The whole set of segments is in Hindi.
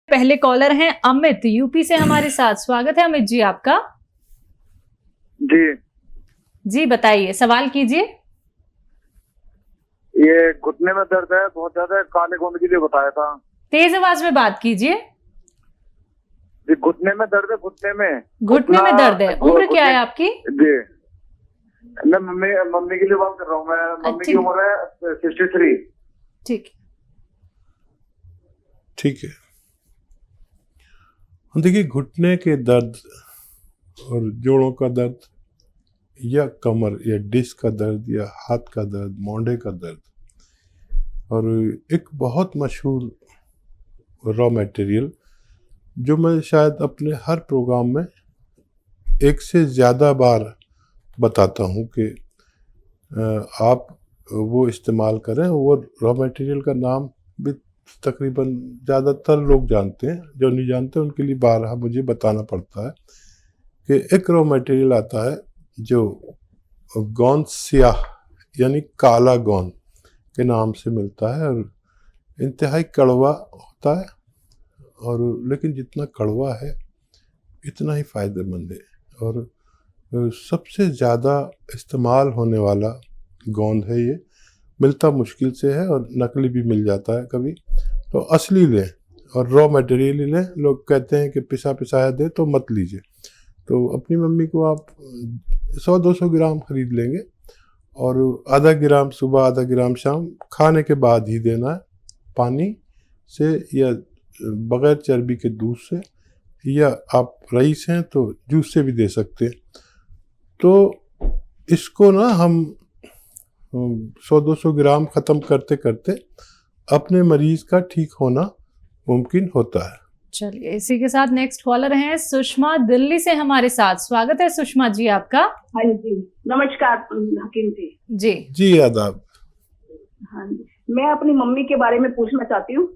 पहले कॉलर हैं अमित यूपी से हमारे साथ। स्वागत है अमित जी आपका। जी बताइए, सवाल कीजिए। ये घुटने में दर्द है बहुत ज्यादा, काले गोंद के लिए बताया था। तेज आवाज में बात कीजिए। जी घुटने में दर्द है, घुटने में दर्द है। उम्र क्या है आपकी? जी मैं मम्मी के लिए बात कर रहा हूँ। मैं मम्मी की उम्र है 63। ठीक है। देखिए, घुटने के दर्द और जोड़ों का दर्द या कमर या डिस्क का दर्द या हाथ का दर्द, मोंढे का दर्द, और एक बहुत मशहूर रॉ मटेरियल जो मैं शायद अपने हर प्रोग्राम में एक से ज़्यादा बार बताता हूँ कि आप वो इस्तेमाल करें। वो रॉ मटेरियल का नाम भी तकरीबन ज़्यादातर लोग जानते हैं, जो नहीं जानते उनके लिए बारहा मुझे बताना पड़ता है कि एक रॉ मटेरियल आता है जो गोंद स्याह यानी काला गोंद के नाम से मिलता है, और इंतहाई कड़वा होता है, और लेकिन जितना कड़वा है इतना ही फ़ायदेमंद है। और सबसे ज़्यादा इस्तेमाल होने वाला गोंद है ये। मिलता मुश्किल से है और नकली भी मिल जाता है कभी। तो असली लें और रॉ मटेरियल ही लें। लोग कहते हैं कि पिसा पिसाया दे तो मत लीजिए। तो अपनी मम्मी को आप 100-200 ग्राम खरीद लेंगे और आधा ग्राम सुबह, आधा ग्राम शाम, खाने के बाद ही देना है, पानी से या बग़ैर चर्बी के दूध से, या आप रईस हैं तो जूस से भी दे सकते हैं। तो इसको ना हम 100-200 ग्राम ख़त्म करते करते अपने मरीज़ का ठीक होना मुमकिन होता है। चलिए, इसी के साथ नेक्स्ट कॉलर हैं सुषमा दिल्ली से हमारे साथ। स्वागत है सुषमा जी आपका। हाँ जी, नमस्कार हकीम जी। जी आदाब। हाँ जी, मैं अपनी मम्मी के बारे में पूछना चाहती हूँ।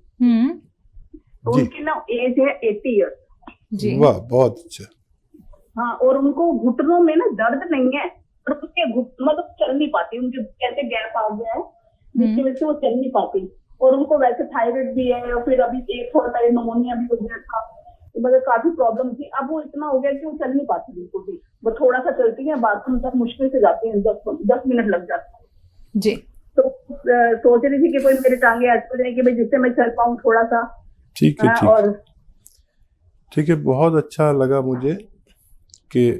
तो उनकी ना एज है 80 ईयर्स जी। वाह, बहुत अच्छा। हाँ, और उनको घुटनों में ना दर्द नहीं है, और उसके मतलब चल नहीं पाती, उनके कैसे गैप आ गया है जिसकी वजह से वो चल नहीं पाती। और उनको वैसे थायराइड भी है, और फिर अभी एक थोड़ा सा निमोनिया भी हो गया था, तो मतलब काफी प्रॉब्लम थी। अब वो इतना हो गया कि वो चल नहीं पाती बिल्कुल भी। वो थोड़ा सा चलती है, बाथरूम तक मुश्किल से जाती है, 10 मिनट लग जाते हैं जी। तो सोच रही थी कि कोई मेरे टांगे ऐसे हो जाए कि भाई जिससे मैं चल पाऊँ थोड़ा सा। ठीक है, ठीक है। बहुत अच्छा लगा मुझे कि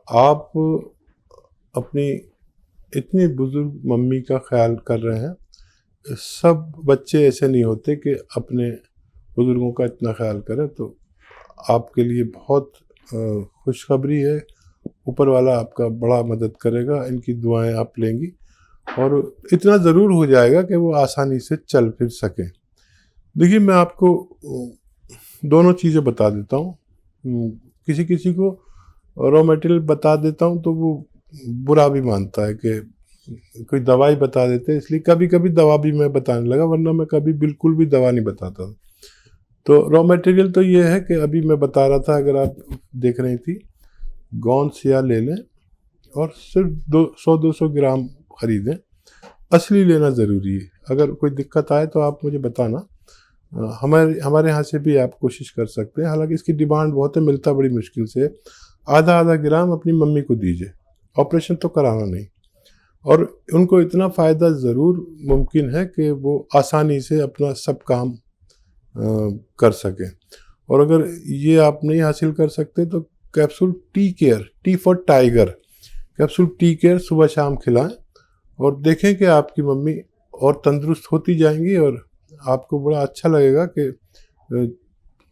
आप अपनी इतनी बुजुर्ग मम्मी का ख्याल कर रहे हैं। सब बच्चे ऐसे नहीं होते कि अपने बुजुर्गों का इतना ख्याल करें, तो आपके लिए बहुत खुशखबरी है। ऊपर वाला आपका बड़ा मदद करेगा, इनकी दुआएं आप लेंगी और इतना ज़रूर हो जाएगा कि वो आसानी से चल फिर सकें। देखिए, मैं आपको दोनों चीज़ें बता देता हूँ। किसी किसी को रॉ मटेरियल बता देता हूँ तो वो बुरा भी मानता है कि कोई दवाई बता देते, इसलिए कभी कभी दवा भी मैं बताने लगा, वरना मैं कभी बिल्कुल भी दवा नहीं बताता था। तो रॉ मटेरियल तो ये है कि अभी मैं बता रहा था, अगर आप देख रही थी, गोंद स्याह ले लें और सिर्फ 100-200 ग्राम खरीदें। असली लेना ज़रूरी है। अगर कोई दिक्कत आए तो आप मुझे बताना, हमारे यहाँ से भी आप कोशिश कर सकते हैं। हालांकि इसकी डिमांड बहुत है, मिलता बड़ी मुश्किल से। आधा ग्राम अपनी मम्मी को दीजिए, ऑपरेशन तो कराना नहीं, और उनको इतना फ़ायदा ज़रूर मुमकिन है कि वो आसानी से अपना सब काम कर सकें। और अगर ये आप नहीं हासिल कर सकते तो capsule tea care, T for tiger, capsule tea care सुबह शाम खिलाएं और देखें कि आपकी मम्मी और तंदुरुस्त होती जाएंगी, और आपको बड़ा अच्छा लगेगा कि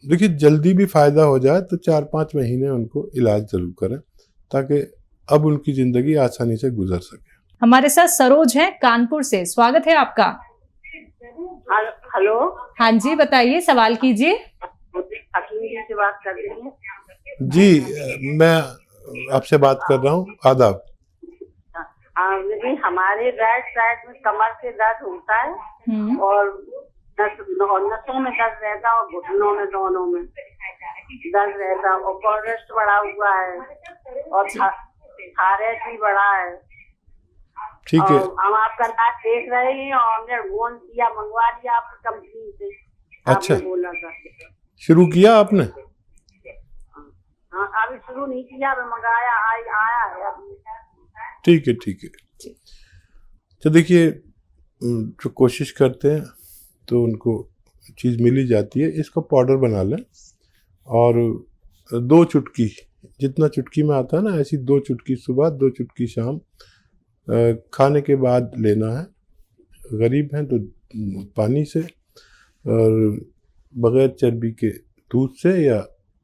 देखिए, जल्दी भी फ़ायदा हो जाए तो 4-5 महीने उनको इलाज ज़रूर करें, ताकि अब उनकी ज़िंदगी आसानी से गुजर सके। हमारे साथ सरोज हैं कानपुर से। स्वागत है आपका। हेलो। हाँ जी, बताइए, सवाल कीजिए। हकीम से बात कर रही हैं? जी, मैं आपसे बात कर रहा हूँ। आदाब। लेकिन हमारे राइट साइड में कमर से दर्द होता है, और नसों में दर्द रहता है, और घुटनों में, दोनों में दर्द रहता है, और कोलेस्ट्रॉल बढ़ा हुआ है, और थायराइड भी बढ़ा है। ठीक है। हम आपका नाम देख रहे हैं और हमने गोंद दिया, मंगवा दिया आपकी कंपनी से। अच्छा, आपने बोला था। शुरू किया आपने? हाँ अभी शुरू नहीं किया, अभी मंगाया आया है अभी। ठीक है, ठीक है। तो देखिए, जो कोशिश करते हैं तो उनको चीज़ मिल ही जाती है। इसको पाउडर बना लें और 2 चुटकी, जितना चुटकी में आता है ना, ऐसी 2 चुटकी सुबह, 2 चुटकी शाम खाने के बाद लेना है। गरीब हैं तो पानी से, और बग़ैर चर्बी के दूध से, या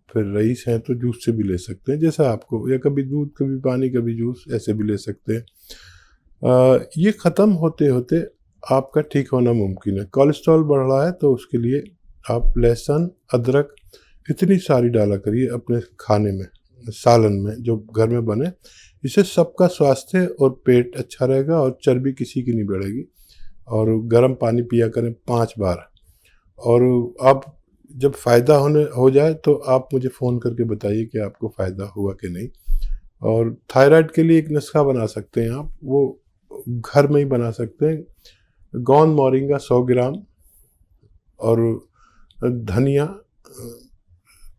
फिर रईस हैं तो जूस से भी ले सकते हैं, जैसा आपको, या कभी दूध कभी पानी कभी जूस, ऐसे भी ले सकते हैं। ये ख़त्म होते होते आपका ठीक होना मुमकिन है। कोलेस्ट्रॉल बढ़ रहा है तो उसके लिए आप लहसुन, अदरक इतनी सारी डाला करिए अपने खाने में, सालन में जो घर में बने। इससे सबका स्वास्थ्य और पेट अच्छा रहेगा और चर्बी किसी की नहीं बढ़ेगी। और गर्म पानी पिया करें 5 बार। और आप जब फ़ायदा हो जाए तो आप मुझे फ़ोन करके बताइए कि आपको फ़ायदा हुआ कि नहीं। और थायराइड के लिए एक नुस्खा बना सकते हैं आप, वो घर में ही बना सकते हैं। गोंद मोरिंगा 100 ग्राम और धनिया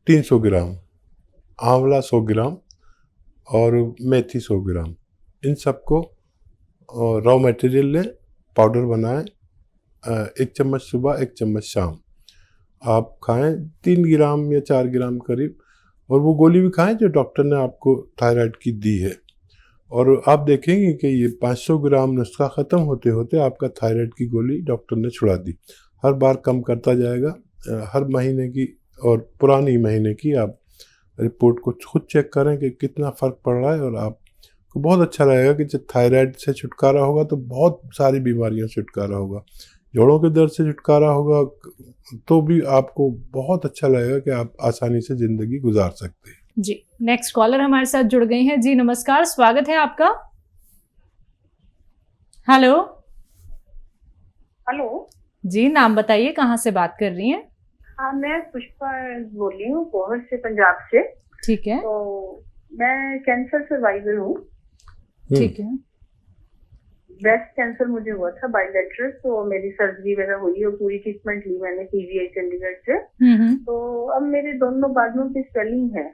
300 ग्राम, आंवला 100 ग्राम और मेथी 100 ग्राम, इन सबको रॉ मटेरियल लें, पाउडर बनाएं। 1 चम्मच सुबह, 1 चम्मच शाम आप खाएं, 3 ग्राम या 4 ग्राम करीब। और वो गोली भी खाएं जो डॉक्टर ने आपको थायराइड की दी है। और आप देखेंगे कि ये 500 ग्राम नुस्खा ख़त्म होते होते आपका थायराइड की गोली डॉक्टर ने छुड़ा दी। हर बार कम करता जाएगा। हर महीने की और पुरानी महीने की आप रिपोर्ट को खुद चेक करें कि कितना फ़र्क पड़ रहा है। और आपको बहुत अच्छा लगेगा कि जब थायराइड से छुटकारा होगा तो बहुत सारी बीमारियों से छुटकारा होगा। जोड़ों के दर्द से छुटकारा होगा तो भी आपको बहुत अच्छा लगेगा कि आप आसानी से ज़िंदगी गुजार सकते हैं। जी, नेक्स्ट कॉलर हमारे साथ जुड़ गई हैं। जी नमस्कार, स्वागत है आपका। हेलो। हेलो जी, नाम बताइए, कहाँ से बात कर रही हैं? हाँ, मैं पुष्पा बोल रही हूँ, पोहर से, पंजाब से। ठीक है। तो मैं कैंसर सर्वाइवर हूँ। ठीक है। ब्रेस्ट कैंसर मुझे हुआ था बाइलेटरल, तो मेरी सर्जरी वगैरह हुई और पूरी ट्रीटमेंट ली मैंने पीजीआई चंडीगढ़ से। तो अब मेरे दोनों बाजुओं की स्वेलिंग है।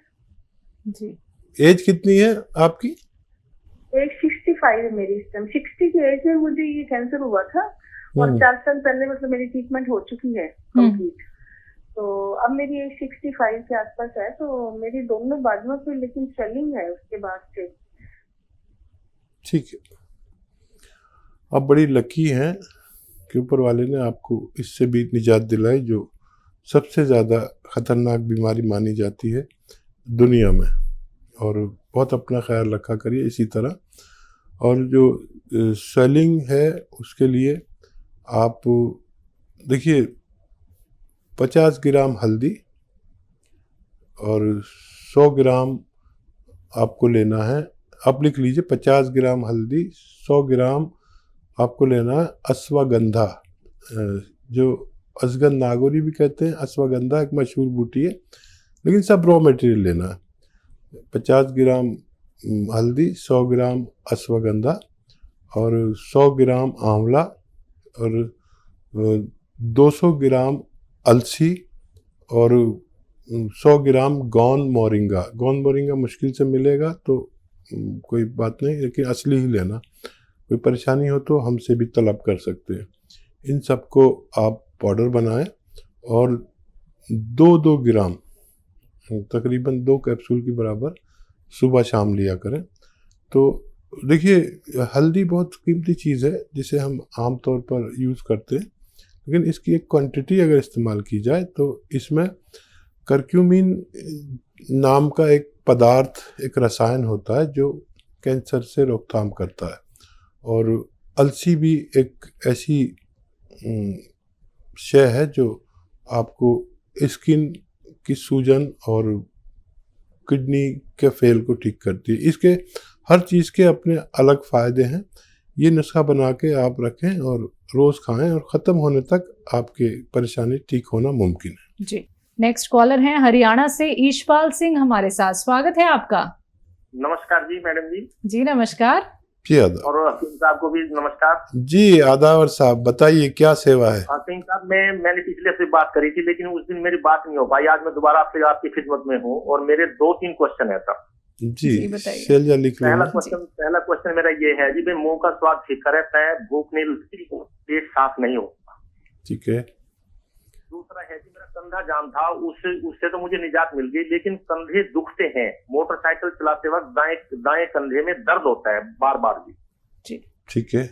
जी। एज कितनी है आपकी? एज 65 है मेरी इस टाइम। 60 की एज में मुझे ये कैंसर हुआ था और 4 साल पहले मतलब मेरी ट्रीटमेंट हो चुकी है कंप्लीट। तो अब मेरी एज 65 के आसपास है। तो मेरी दोनों बाजुओं पे लेकिन स्वेलिंग है उसके बाद से। ठीक है, आप बड़ी लकी हैं कि ऊपर वाले ने आपको इससे भी निजात दिलाई, जो सबसे ज़्यादा ख़तरनाक बीमारी मानी जाती है दुनिया में। और बहुत अपना ख्याल रखा करिए इसी तरह। और जो स्वेलिंग है उसके लिए आप देखिए 50 ग्राम हल्दी और 100 ग्राम आपको लेना है। आप लिख लीजिए 50 ग्राम हल्दी, 100 ग्राम आपको लेना है अश्वगंधा, जो अजगन नागौरी भी कहते हैं। अश्वगंधा एक मशहूर बूटी है, लेकिन सब रॉ मटेरियल लेना है। 50 ग्राम हल्दी, 100 ग्राम अश्वगंधा और 100 ग्राम आंवला और 200 ग्राम अलसी और 100 ग्राम गोंद मोरिंगा। गोंद मोरिंगा मुश्किल से मिलेगा तो कोई बात नहीं, लेकिन असली ही लेना। कोई परेशानी हो तो हमसे भी तलब कर सकते हैं। इन सबको आप पाउडर बनाएं और 2-2 ग्राम, तकरीबन 2 कैप्सूल की बराबर सुबह शाम लिया करें। तो देखिए, हल्दी बहुत कीमती चीज़ है जिसे हम आम तौर पर यूज़ करते हैं, लेकिन इसकी एक क्वांटिटी अगर इस्तेमाल की जाए तो इसमें करक्यूमिन नाम का एक पदार्थ, एक रसायन होता है जो कैंसर से रोकथाम करता है। और अलसी भी एक ऐसी शय है जो आपको स्किन की सूजन और किडनी के फेल को ठीक करती है। इसके हर चीज़ के अपने अलग फ़ायदे हैं। ये नुस्खा बना के आप रखें और रोज़ खाएं और ख़त्म होने तक आपके परेशानी ठीक होना मुमकिन है। जी, नेक्स्ट कॉलर हैं हरियाणा से ईशपाल सिंह हमारे साथ। स्वागत है आपका। नमस्कार जी मैडम जी। जी नमस्कार। जी आदाब। और सिंह साहब को भी नमस्कार। जी आदावर साहब, बताइए क्या सेवा है। सिंह साहब, मैंने पिछले से बात करी थी, लेकिन उस दिन मेरी बात नहीं हो पाई। आज मैं दोबारा आपसे आपकी खिदमत में हूँ और मेरे 2-3 क्वेश्चन है सर। जी बताइए। शैलजा लिख पहला लेना। क्वेश्चन मेरा ये है जी, मुंह का स्वाद फीका रहता है, भूख नहीं लगती, पेट साफ नहीं होता। ठीक है। दूसरा है जी, मेरा कंधा जाम था, उससे तो मुझे निजात मिल गई, लेकिन कंधे दुखते हैं। मोटरसाइकिल चलाते वक्त दाएं कंधे में दर्द होता है बार बार जी। ठीक है।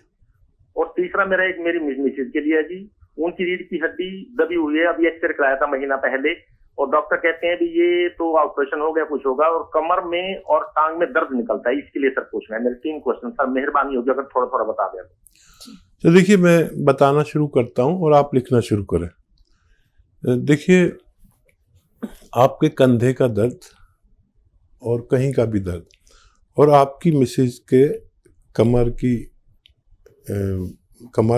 और तीसरा मेरी मिसेज के लिए है जी, उनकी रीढ़ की हड्डी दबी हुई है, अभी एक्सरे कराया था महीना पहले, और डॉक्टर कहते हैं भी ये तो ऑपरेशन हो गया, कुछ होगा, और कमर में और टांग में दर्द निकलता है। इसके लिए सर पूछना है। मेरे 3 क्वेश्चन सर, मेहरबानी होगी अगर थोड़ा थोड़ा बता दें। तो देखिए मैं बताना शुरू करता हूँ और आप लिखना शुरू करें। देखिए, आपके कंधे का दर्द और कहीं का भी दर्द और आपकी मिसेज के कमर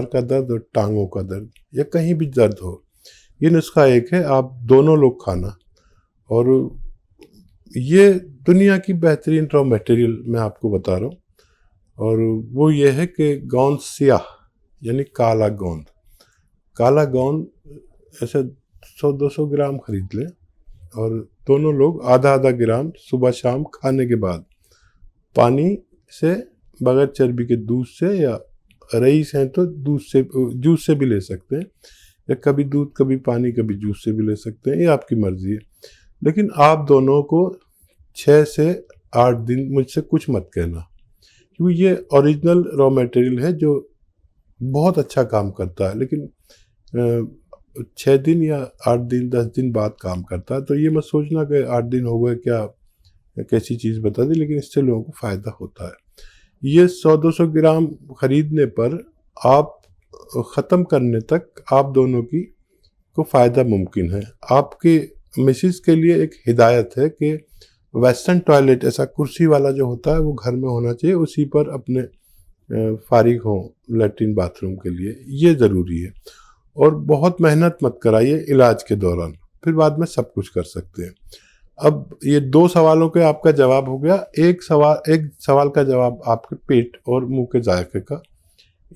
का दर्द और टांगों का दर्द या कहीं भी दर्द हो, ये नुस्खा एक है, आप दोनों लोग खाना। और ये दुनिया की बेहतरीन रॉ मटेरियल मैं आपको बता रहा हूँ, और वो ये है कि गोंद सियाह यानी काला गोंद ऐसे 100-200 ग्राम खरीद लें, और दोनों लोग आधा ग्राम सुबह शाम खाने के बाद पानी से, बगैर चर्बी के दूध से, या रईस हैं तो दूध से, जूस से भी ले सकते हैं, या कभी दूध कभी पानी कभी जूस से भी ले सकते हैं, ये आपकी मर्जी है। लेकिन आप दोनों को 6 से 8 दिन मुझसे कुछ मत कहना, क्योंकि ये ओरिजिनल रॉ मटेरियल है जो बहुत अच्छा काम करता है, लेकिन 6 दिन या 8 दिन 10 दिन बाद काम करता है। तो ये मत सोचना कि 8 दिन हो गए क्या कैसी चीज़ बता दी, लेकिन इससे लोगों को फ़ायदा होता है। ये 100-200 ग्राम खरीदने पर आप ख़त्म करने तक आप दोनों को फ़ायदा मुमकिन है। आपके मिसेस के लिए एक हिदायत है कि वेस्टर्न टॉयलेट, ऐसा कुर्सी वाला जो होता है, वो घर में होना चाहिए, उसी पर अपने फारिग हों लैट्रिन बाथरूम के लिए, ये ज़रूरी है। और बहुत मेहनत मत कराइए इलाज के दौरान, फिर बाद में सब कुछ कर सकते हैं। अब ये 2 सवालों के आपका जवाब हो गया। एक सवाल का जवाब आपके पेट और मुंह के जायके का,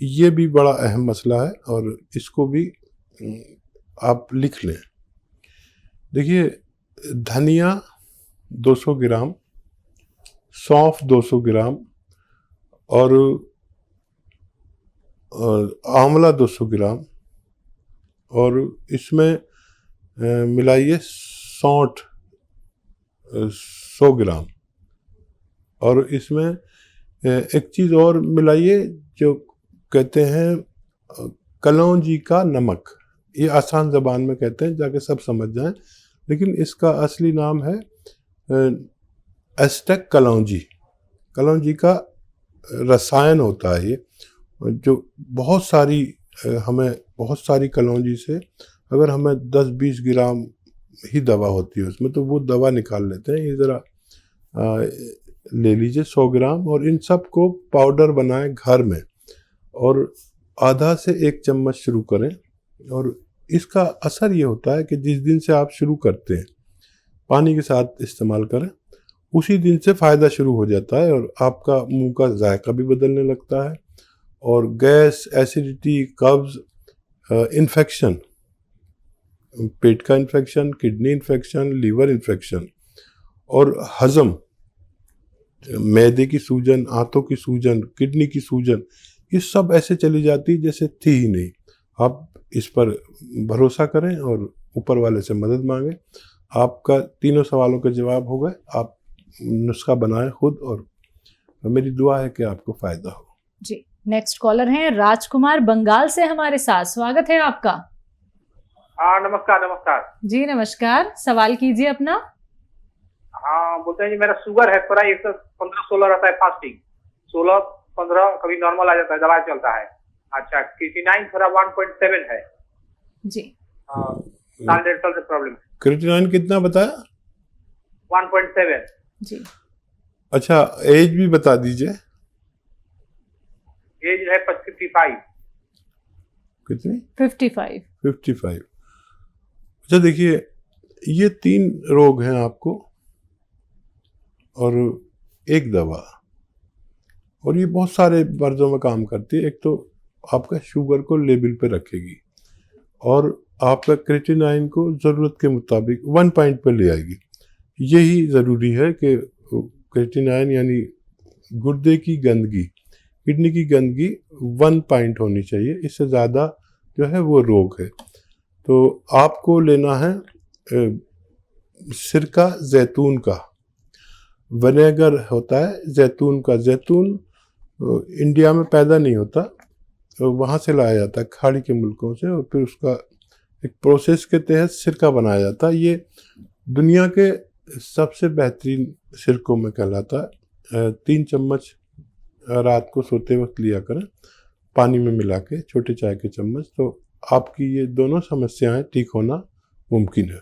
ये भी बड़ा अहम मसला है, और इसको भी आप लिख लें। देखिए, धनिया 200 ग्राम, सौंफ 200 ग्राम और आंवला 200 ग्राम, और इसमें मिलाइए सौंठ 100 ग्राम, और इसमें एक चीज़ और मिलाइए जो कहते हैं कलौंजी का नमक। ये आसान ज़बान में कहते हैं, जाके सब समझ जाएं, लेकिन इसका असली नाम है एस्टेक कलौंजी का रसायन होता है ये, जो हमें बहुत सारी कलौंजी से, अगर हमें 10-20 ग्राम ही दवा होती है उसमें, तो वो दवा निकाल लेते हैं। ये ज़रा ले लीजिए 100 ग्राम, और इन सब को पाउडर बनाएं घर में, और आधा से 1 चम्मच शुरू करें। और इसका असर ये होता है कि जिस दिन से आप शुरू करते हैं पानी के साथ इस्तेमाल करें, उसी दिन से फ़ायदा शुरू हो जाता है, और आपका मुंह का जायका भी बदलने लगता है, और गैस, एसिडिटी, कब्ज़, इन्फेक्शन, पेट का infection, kidney infection, liver infection और हज़म, मैदे की सूजन, आंतों की सूजन, किडनी की सूजन, ये सब ऐसे चली जाती जैसे थी ही नहीं। आप इस पर भरोसा करें और ऊपर वाले से मदद मांगें। आपका 3 सवालों के जवाब हो गए। आप नुस्खा बनाएं खुद, और मेरी दुआ है कि आपको फ़ायदा हो। जी, नेक्स्ट कॉलर हैं राजकुमार बंगाल से हमारे साथ। स्वागत है आपका। हाँ, नमस्कार। जी नमस्कार, सवाल कीजिए अपना। हाँ, बोलते हैं जी, मेरा शुगर है थोड़ा, 115-16 रहता है फास्टिंग, 16-15 कभी नॉर्मल आ जाता है, दवाई चलता है। अच्छा, क्रिएटिनिन थोड़ा 1.7 है जी। साल 1.5 साल से प्रॉब्लम है। क्रिएटिनिन कितना बताया? 1.7 जी। अच्छा, एज भी बता दीजिए। एज है 55। कितनी? 55। अच्छा, देखिए, ये 3 रोग हैं आपको और एक दवा, और ये बहुत सारे मर्ज़ों में काम करती है। एक तो आपका शुगर को लेवल पे रखेगी और आपका क्रेटिनाइन को ज़रूरत के मुताबिक 1 पॉइंट पे ले आएगी। यही ज़रूरी है कि क्रेटिनाइन यानी गुर्दे की गंदगी, किडनी की गंदगी 1 पॉइंट होनी चाहिए, इससे ज़्यादा जो है वो रोग है। तो आपको लेना है सिरका जैतून का, विनेगर होता है जैतून का। जैतून इंडिया में पैदा नहीं होता, वहाँ से लाया जाता है खाड़ी के मुल्कों से, और फिर उसका एक प्रोसेस के तहत सिरका बनाया जाता है। ये दुनिया के सबसे बेहतरीन सिरकों में कहलाता है। 3 चम्मच रात को सोते वक्त लिया करें, पानी में मिला के, छोटे चाय के चम्मच, तो आपकी ये दोनों समस्याएं ठीक होना मुमकिन है।